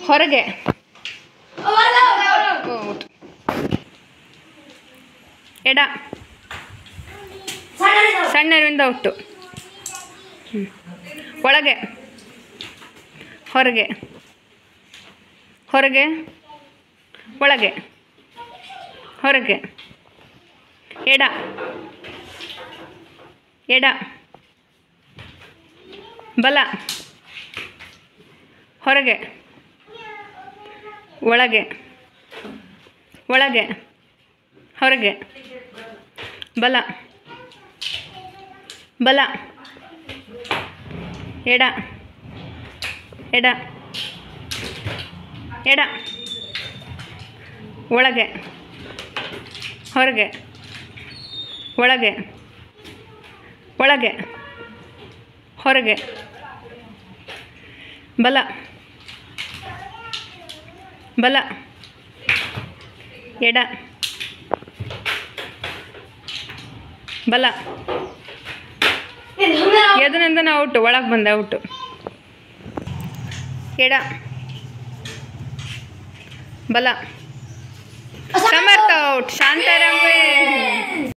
ಹೊರಗೆ ಎಡ ಸಣ್ಣರಿಂದ ಔಟು ಒಳಗೆ ಹೊರಗೆ ಹೊರಗೆ ಒಳಗೆ ಹೊರಗೆ ಎಡ ಎಡ ಬಲ ಹೊರಗೆ ಒಳಗೆ ಒಳಗೆ ಹೊರಗೆ ಬಲ ಬಲ ಎಡ ಎಡ ಎಡ ಒಳಗೆ ಹೊರಗೆ ಒಳಗೆ ಒಳಗೆ ಹೊರಗೆ ಬಲ ಬಲ ಎಡ ಬಲ ಎದನಿಂದ ಔಟು ಒಳಗೆ ಬಂದೆ ಔಟು ಎಡ ಬಲ ಸಮರ್ಥ ಔಟ್ ಶಾಂತಾರಾಮ್